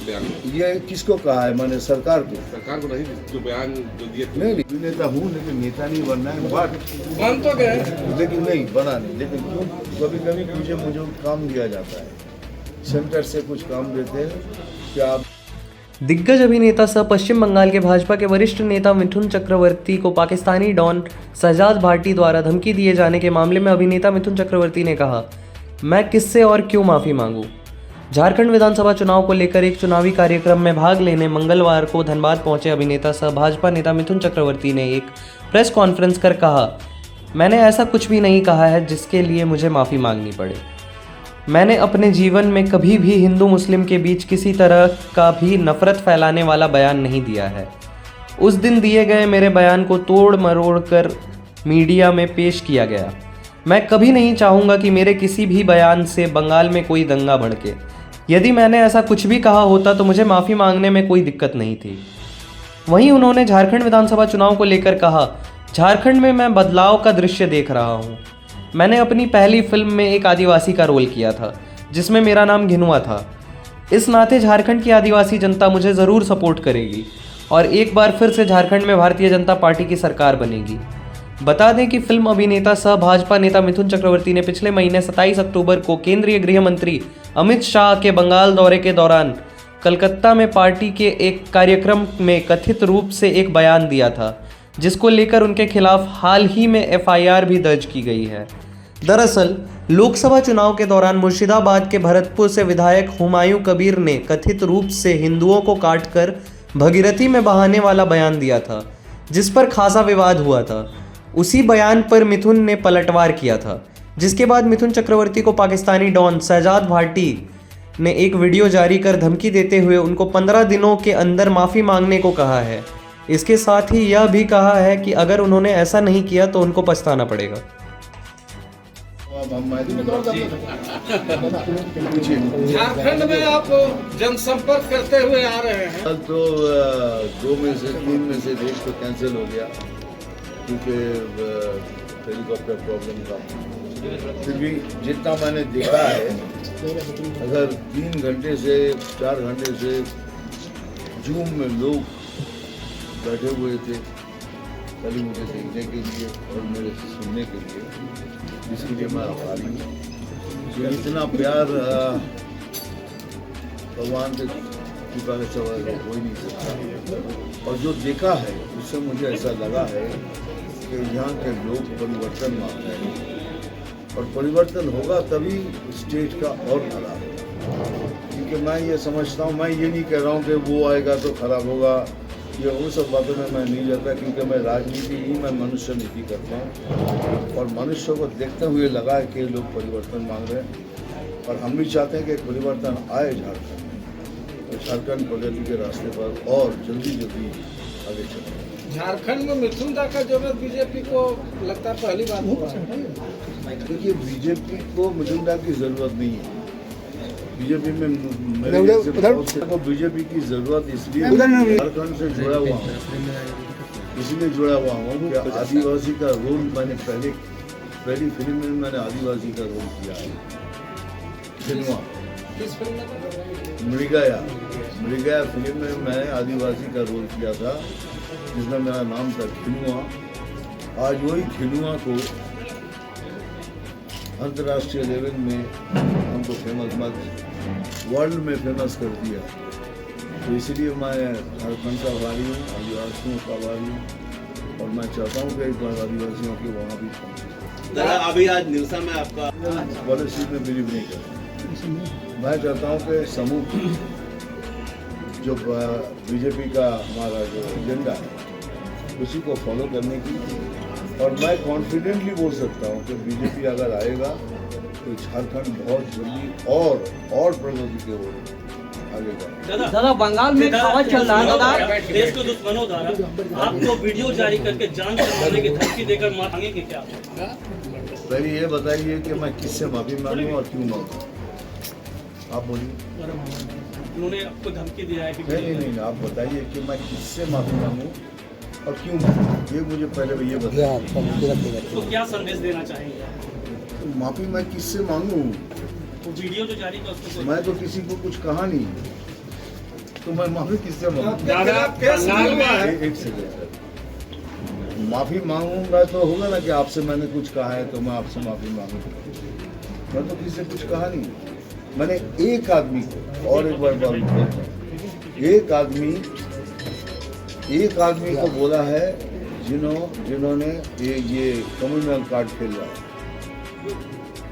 बयान में। ये किसको कहा है? मैंने सरकार को नहीं, जो बयान जो दिए थे। नहीं, नेता हूँ लेकिन नेता नहीं बनना है। बात मान तो गए, लेकिन नहीं बना नहीं। लेकिन क्यों कभी कभी मुझे काम दिया जाता है, सेंटर से कुछ काम देते हैं कि आप। दिग्गज अभिनेता सह पश्चिम बंगाल के भाजपा के वरिष्ठ नेता मिथुन चक्रवर्ती को पाकिस्तानी डॉन शहजाद भाटी द्वारा धमकी दिए जाने के मामले में अभिनेता मिथुन चक्रवर्ती ने कहा, मैं किससे और क्यों माफ़ी मांगूं। झारखंड विधानसभा चुनाव को लेकर एक चुनावी कार्यक्रम में भाग लेने मंगलवार को धनबाद पहुंचे अभिनेता सह भाजपा नेता मिथुन चक्रवर्ती ने एक प्रेस कॉन्फ्रेंस कर कहा, मैंने ऐसा कुछ भी नहीं कहा है जिसके लिए मुझे माफ़ी मांगनी पड़े। मैंने अपने जीवन में कभी भी हिंदू मुस्लिम के बीच किसी तरह का भी नफरत फैलाने वाला बयान नहीं दिया है। उस दिन दिए गए मेरे बयान को तोड़ मरोड़ कर मीडिया में पेश किया गया। मैं कभी नहीं चाहूँगा कि मेरे किसी भी बयान से बंगाल में कोई दंगा भड़के। यदि मैंने ऐसा कुछ भी कहा होता तो मुझे माफ़ी मांगने में कोई दिक्कत नहीं थी। वहीं उन्होंने झारखंड विधानसभा चुनाव को लेकर कहा, झारखंड में मैं बदलाव का दृश्य देख रहा हूँ। मैंने अपनी पहली फिल्म में एक आदिवासी का रोल किया था जिसमें मेरा नाम घिनुआ था। इस नाते झारखंड की आदिवासी जनता मुझे ज़रूर सपोर्ट करेगी और एक बार फिर से झारखंड में भारतीय जनता पार्टी की सरकार बनेगी। बता दें कि फिल्म अभिनेता सह भाजपा नेता मिथुन चक्रवर्ती ने पिछले महीने 27 अक्टूबर को केंद्रीय गृह मंत्री अमित शाह के बंगाल दौरे के दौरान कलकत्ता में पार्टी के एक कार्यक्रम में कथित रूप से एक बयान दिया था, जिसको लेकर उनके खिलाफ हाल ही में एफआईआर भी दर्ज की गई है। दरअसल लोकसभा चुनाव के दौरान मुर्शिदाबाद के भरतपुर से विधायक हुमायूं कबीर ने कथित रूप से हिंदुओं को काटकर भगीरथी में बहाने वाला बयान दिया था, जिस पर खासा विवाद हुआ था। उसी बयान पर मिथुन ने पलटवार किया था, जिसके बाद मिथुन चक्रवर्ती को पाकिस्तानी डॉन शहजाद भाटी ने एक वीडियो जारी कर धमकी देते हुए उनको 15 दिनों के अंदर माफ़ी मांगने को कहा है। इसके साथ ही यह भी कहा है कि अगर उन्होंने ऐसा नहीं किया तो उनको पछताना पड़ेगा। झारखंड में आप जनसंपर्क करते हुए आ रहे हैं। कल तो 2 में से 3 में से देश को कैंसिल हो गया क्योंकि हेलीकॉप्टर प्रॉब्लम था। फिर भी जितना मैंने देखा है, अगर 3 घंटे से 4 घंटे से जूम में लोग बैठे हुए थे खाली मुझे देखने के लिए और मेरे सुनने के लिए, जिसके लिए मैं आभारी हूँ। जो इतना प्यार भगवान के कृपा के सवाल हो ही नहीं सकता। और जो देखा है उससे मुझे ऐसा लगा है कि यहाँ के लोग परिवर्तन मांग रहे हैं और परिवर्तन होगा तभी स्टेट का और भला होगा। क्योंकि मैं ये समझता हूँ, मैं ये नहीं कह रहा हूँ कि वो आएगा तो खराब होगा, ये उन सब बातों में मैं नहीं जाता क्योंकि मैं राजनीति नहीं, मैं मनुष्य नीति करता हूँ। और मनुष्य को देखते हुए लगा है कि लोग परिवर्तन मांग रहे हैं और हम भी चाहते हैं कि परिवर्तन आए झारखंड में, तो झारखंड प्रगति के रास्ते पर और जल्दी आगे चले। झारखंड में मिथुन दा का जरूरत बीजेपी को लगता है पहली बार हुआ है। देखिए, बीजेपी को मिथुन दा की जरूरत नहीं है। बीजेपी में को बीजेपी की जरूरत इसलिए झारखंड से जुड़ा हुआ हूँ, इसलिए जुड़ा हुआ हूँ कि आदिवासी का रोल मैंने पहली फिल्म में मैंने आदिवासी का रोल किया है। खिनुआ मृगया फिल्म में मैंने आदिवासी का रोल किया था, जिसमें मेरा नाम था खिनुआ। आज वही खिनुआ को अंतर्राष्ट्रीय लेवल में हमको फेमस वर्ल्ड में फेमस कर दिया। तो इसलिए मैं झारखंड का आभारी हूँ, आदिवासियों का आभारी हूँ और मैं चाहता हूँ कि एक बार आदिवासियों के वहाँ भी पहुँचे। अभी आज न्यूज़ा में आपका पॉलिसी में बिलीव नहीं करता। मैं चाहता हूँ कि समूह जो बीजेपी का हमारा जो एजेंडा है उसी को फॉलो करने की, और मैं कॉन्फिडेंटली बोल सकता हूँ कि बीजेपी अगर आएगा तो झारखंड बहुत जल्दी और प्रगति के ओर आगे बढ़ेगा। दादा बंगाल में आवाज चल रहा है दादा, देश को दुश्मनों द्वारा आपको वीडियो जारी करके जान से मारने की धमकी देकर मांगेंगे क्या? पहले ये बताइए कि मैं किससे माफी मांगूं और क्यों मांगूं, आप बोलिए। उन्होंने आपको धमकी दिया है कि नहीं, आप बताइए कि मैं किससे माफी मांगूं और क्यों मांगूं, ये मुझे पहले ये बताइए। तो क्या संदेश देना चाहेंगे? तो माफी मैं किससे मांगूं? वो वीडियो जो जारी किया उसको मैं तो किसी को कुछ कहा नहीं, तो मैं माफी किससे मांगू? आपके खिलाफ केस नहीं हुआ है। एक सेकंड सर, माफी मांगूंगा तो होगा ना कि आपसे मैंने कुछ कहा है तो मैं आपसे माफी मांगूंगा। मैं तो किसी से कुछ कहा नहीं। मैंने एक आदमी को, और एक बार बोलता हूं, एक आदमी को बोला है जिन्होंने ये कम्युनल कार्ड खेल रहा है।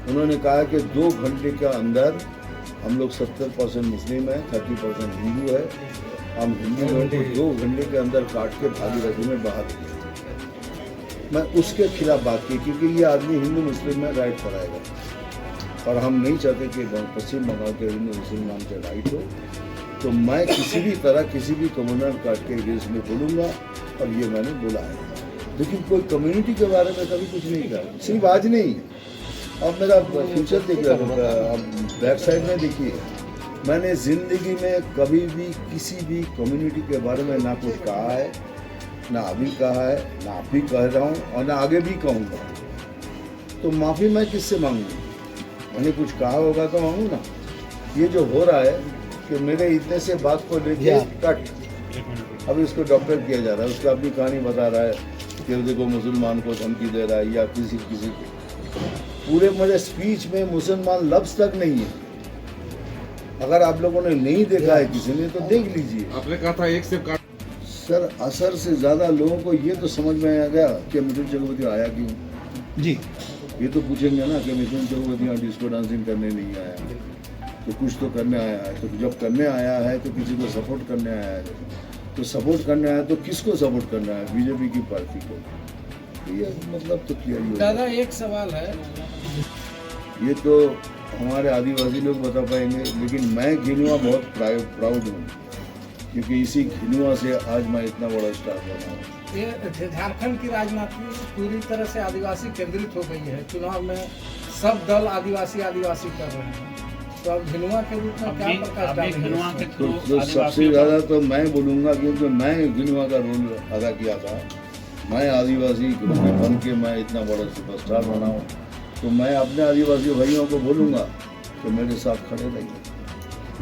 उन्होंने कहा कि 2 घंटे के अंदर हम लोग 70% मुस्लिम है, 30% हिंदू है, हम हिंदू लोगों को 2 घंटे के अंदर काट के भागीरथी में बहा देंगे। मैं उसके खिलाफ बात की क्योंकि ये आदमी हिंदू मुस्लिम में राइट कराएगा और हम नहीं चाहते कि पश्चिम बंगाल के हिंदू मुसलमान के राइट हो। तो मैं किसी भी तरह किसी भी कम्युनल कार्ड के अगेंस्ट में बोलूँगा और ये मैंने बोला है। लेकिन कोई कम्युनिटी के बारे में कभी कुछ नहीं कहा, सिर्फ आज नहीं। अब मेरा फ्यूचर देखिए, अब बैक साइड में देखिए, मैंने ज़िंदगी में कभी भी किसी भी कम्युनिटी के बारे में ना कुछ कहा है, ना अभी कहा है, ना अभी कह रहा हूँ और ना आगे भी कहूँगा। तो माफ़ी मैं किससे मांगूँ? मैंने कुछ कहा होगा तो मांगू ना। ये जो हो रहा है कि मेरे इतने से बात को लेके कट, अब इसको डॉक्टर किया जा रहा है, उसका अपनी कहानी बता रहा है कि देखो मुसलमान को धमकी दे रहा है या किसी पूरे मेरे स्पीच में मुसलमान लफ्ज तक नहीं है। अगर आप लोगों ने नहीं देखा है किसी ने तो देख लीजिए। आपने कहा था एक से काट। सर असर से ज़्यादा लोगों को ये तो समझ में आ गया कि मिथुन चक्रवर्ती आया क्यों। जी, ये तो पूछेंगे ना कि मिथुन चक्रवर्ती यहाँ डिस्को डांसिंग करने नहीं आया, तो कुछ तो करने आया है। तो जब करने आया है तो किसी को सपोर्ट करने आया है। तो सपोर्ट करने आया तो किसको सपोर्ट करना है? बीजेपी की पार्टी को। ये मतलब तो क्लियर ही दादा एक सवाल है, ये तो हमारे आदिवासी लोग बता पाएंगे, लेकिन मैं घिनुआ बहुत प्राउड हूँ क्योंकि इसी घिनुआ से आज मैं इतना बड़ा स्टार बना हूँ। ये झारखंड की राजनीति पूरी तरह से आदिवासी केंद्रित हो गई है। चुनाव में सब दल आदिवासी कर रहे हैं, तो अब घिनुआ के रूप में क्या प्रकाश डालेंगे? तो सबसे ज़्यादा तो मैं बोलूँगा क्योंकि मैं घिनुआ का रोल अदा किया था। मैं आदिवासी ग्रुप में बन के मैं इतना बड़ा सुपरस्टार बना हूँ, तो मैं अपने आदिवासी भाइयों को बोलूँगा कि मेरे साथ खड़े रहिए।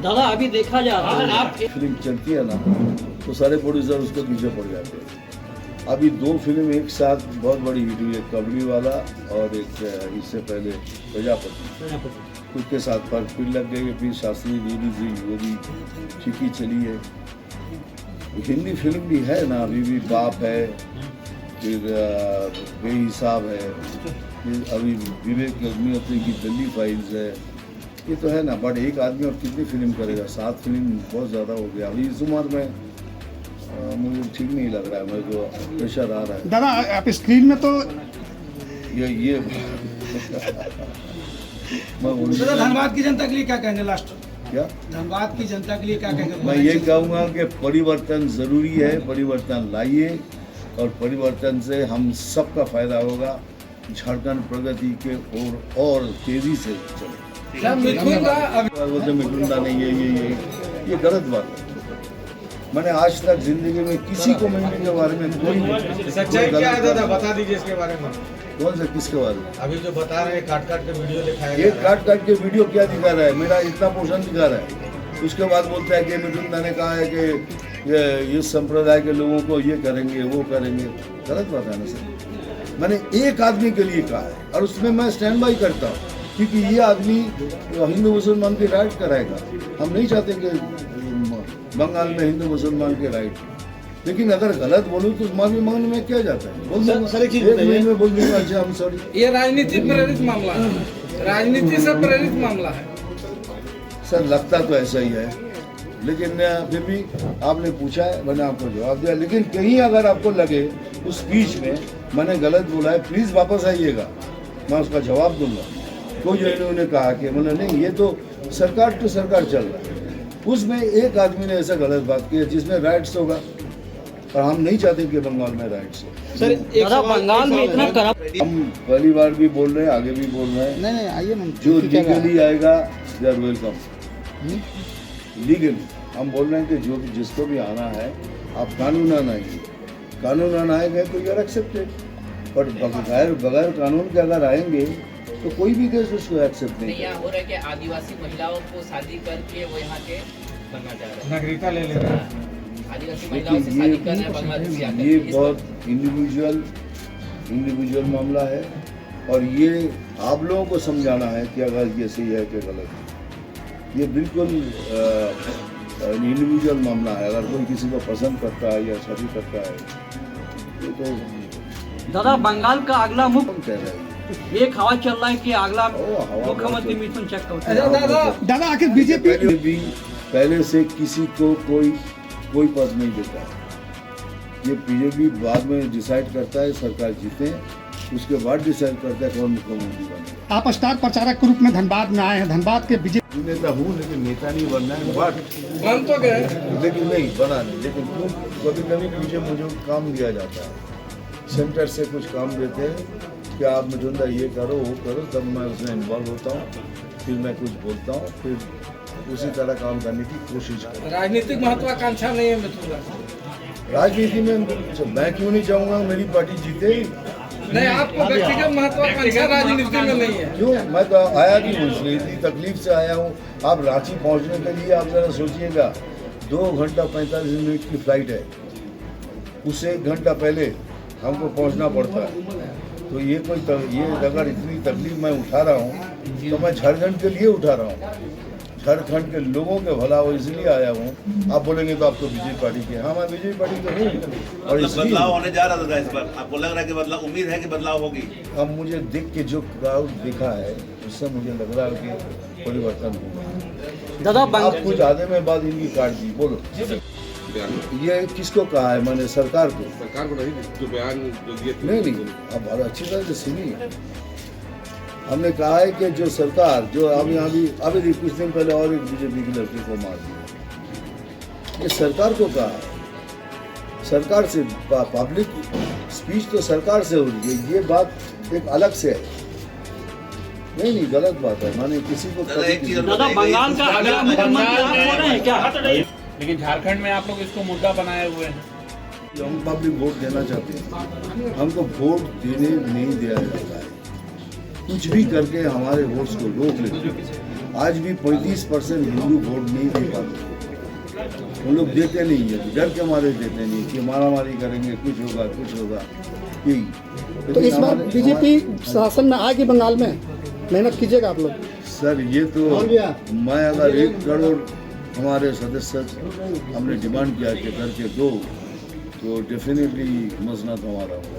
दादा अभी देखा जा रहा है आप फिल्म चलती है ना तो सारे प्रोड्यूसर उसके पीछे पड़ जाते हैं। अभी 2 फिल्म एक साथ बहुत बड़ी हिट हुई, एक कबड्डी वाला और एक इससे पहले प्रजापति। उसके साथ पर फिर लग गई, फिर शास्त्री रिलीज हुई, वो भी ठीक ही चली है। हिंदी फिल्म भी है ना, अभी भी बाप है, फिर बेहिसाब है, फिर अभी विवेक अग्निहोत्री की दिल्ली फाइल्स है। ये तो है ना, बट एक आदमी और कितनी फिल्म करेगा? 7 फिल्म बहुत ज़्यादा हो गया अभी इस उम्र में। मुझे ठीक नहीं लग रहा है, मेरे को प्रेशर आ रहा है। दादा आप स्क्रीन में तो ये मैं दादा धनबाद की जनता के लिए क्या कहेंगे लास्ट? क्या धनबाद की जनता के लिए क्या कहेंगे? मैं ये कहूँगा कि परिवर्तन ज़रूरी है, परिवर्तन लाइए और परिवर्तन से हम सबका फायदा होगा। झारखंड प्रगति के और तेजी से चले। क्या मिथुन का बोलते मिथुन का नहीं, ये गलत बात है। मैंने आज तक जिंदगी में किसी कम्युनिटी के बारे में कोई सच्चाई क्या है दादा, बता दीजिए इसके बारे में। कौन सा किसके बारे में? अभी जो बता रहे हैं काट के वीडियो दिखाया ये काट के वीडियो क्या दिखा रहा है? मेरा इतना पोर्शन दिखा रहा है। उसके बाद बोलता है कि मिथुन दा ने कहा है कि इस संप्रदाय के लोगों को ये करेंगे वो करेंगे। गलत बात है ना सर। मैंने एक आदमी के लिए कहा है और उसमें मैं स्टैंड बाई करता हूँ क्योंकि ये आदमी हिंदू मुसलमान की राइट कराएगा। हम नहीं चाहते कि बंगाल में हिंदू मुसलमान के राइट, लेकिन अगर गलत बोलूँ तो माफी मांगने में क्या जाता है? बोल दूंगा, एक महीने में बोल दूंगा अच्छा हम सॉरी। ये राजनीति प्रेरित मामला है, राजनीति से प्रेरित मामला है सर। लगता तो ऐसा ही है, लेकिन फिर भी आपने पूछा है, मैंने आपको जवाब दिया। लेकिन कहीं अगर आपको लगे उस स्पीच में मैंने गलत बोला है, प्लीज़ वापस आइएगा, मैं उसका जवाब दूंगा। कोई इन्होंने कहा कि मतलब नहीं, ये तो सरकार टू सरकार चल रहा है। उसमें एक आदमी ने ऐसा गलत बात की है जिसमें राइट्स होगा और हम नहीं चाहते कि बंगाल में राइट्स हो। सर दादा बंगाल में इतना करप्ट हम पहली बार भी बोल रहे हैं, आगे भी बोल रहे हैं। नहीं आइए ना, जो लीगली आएगा दे आर वेलकम। लीगली हम बोल रहे हैं कि जो जिसको भी आना है आप कानून आएंगे, कानून आएंगे तो यू आर एक्सेप्टेड। बट बगैर कानून के अगर आएंगे तो कोई भी देश उसको एक्सेप्ट नहीं। यहाँ हो रहा है कि आदिवासी महिलाओं को शादी करके वो यहाँ के करना चाह रहे हैं। नागरिकता ले ले रहे हैं। आदिवासी महिलाओं से शादी कर रहे हैं बांग्लादेशी आकर। ये इस बहुत इंडिविजुअल मामला है और ये आप लोगों को समझाना है कि अगर ये सही है कि गलत है। ये बिल्कुल इंडिविजुअल मामला है। अगर कोई किसी को पसंद करता है या शादी करता है तो दादा बंगाल का अगला मुख्य कौन कह रहा है? एक हवा चल रहा है कि अगला हवा मुख्यमंत्री बहुत- मिथुन चक्रवर्ती। अच्छा दादा, दादा आखिर बीजेपी पहले से किसी को कोई पद नहीं देता है। ये बीजेपी बाद में डिसाइड करता है, सरकार जीते उसके बाद डिसाइड करता है कौन मुख्यमंत्री बने। आप स्टार प्रचारक के रूप में धनबाद में आए हैं। धनबाद के बीजेपी नेता हूँ लेकिन नेता नहीं बनना है, बट बन तो गए। लेकिन नहीं बना नहीं। लेकिन क्यों कभी कभी मुझे काम दिया जाता है, सेंटर से कुछ काम देते हैं कि आप मिथुन ये करो वो करो, तब मैं उसमें इन्वॉल्व होता हूँ, फिर मैं कुछ बोलता हूँ, फिर उसी तरह काम करने की कोशिश करता राजनीतिक महत्वाकांक्षा नहीं है मिथुन। हूँ। राजनीति में मैं क्यों नहीं चाहूँगा मेरी पार्टी जीते। नहीं, आपको व्यक्तिगत महत्वाकांक्षा राजनीति में नहीं है। क्यों, मैं तो आया भी हूँ, इसलिए इतनी तकलीफ से आया हूँ। आप रांची पहुँचने के लिए आप जरा सोचिएगा 2 घंटा 45 मिनट की फ्लाइट है, उससे 1 घंटा पहले हमको पहुँचना पड़ता है। तो ये अगर इतनी तकलीफ मैं उठा रहा हूँ तो मैं झारखंड के लिए उठा रहा हूँ, झारखंड के लोगों के भला हो इसलिए आया हूँ। आप बोलेंगे तो आप तो बीजेपी पार्टी के। हाँ, मैं बीजेपी पार्टी के हूँ और इसलिए बदलाव होने जा रहा था इस बार। आपको लग रहा है कि बदलाव, उम्मीद है कि बदलाव होगी? अब मुझे देख के जो क्राउड दिखा है उससे मुझे लग रहा है कि परिवर्तन होगा। दादा आप कुछ आधे में बात इनकी काट दी, बोलो। ये किसको कहा है मैंने? सरकार को नहीं, जो बयान जो दिए थे नहीं, अब अच्छी तरह से सुनिए। हमने कहा है कि जो सरकार जो अभी कुछ दिन पहले और एक बीजेपी की लड़की को मार दिया, ये सरकार को कहा है। सरकार से पब्लिक स्पीच तो सरकार से हो रही है, ये बात एक अलग से है। नहीं, गलत बात है। माने किसी को दादा बंगाल का अगला मुख्यमंत्री आप हो रहे हैं क्या? लेकिन झारखंड में आप लोग इसको मुद्दा बनाए हुए हैं। हम पब्लिक वोट देना चाहते हैं, हमको वोट देने नहीं दिया जाता है। कुछ भी करके हमारे वोट्स को रोक लेते हैं। आज भी 35% हिंदू वोट नहीं दे पाते। उन लोग देते नहीं है, डर के मारे देते नहीं कि मारामारी करेंगे, कुछ होगा यही। तो इस बार बीजेपी शासन में आएगी बंगाल में, मेहनत कीजिएगा आप लोग। सर ये तो मैं अगर 1 करोड़ हमारे सदस्य हमने डिमांड किया कि करके दो, तो डेफिनेटली मसला तो हमारा होगा।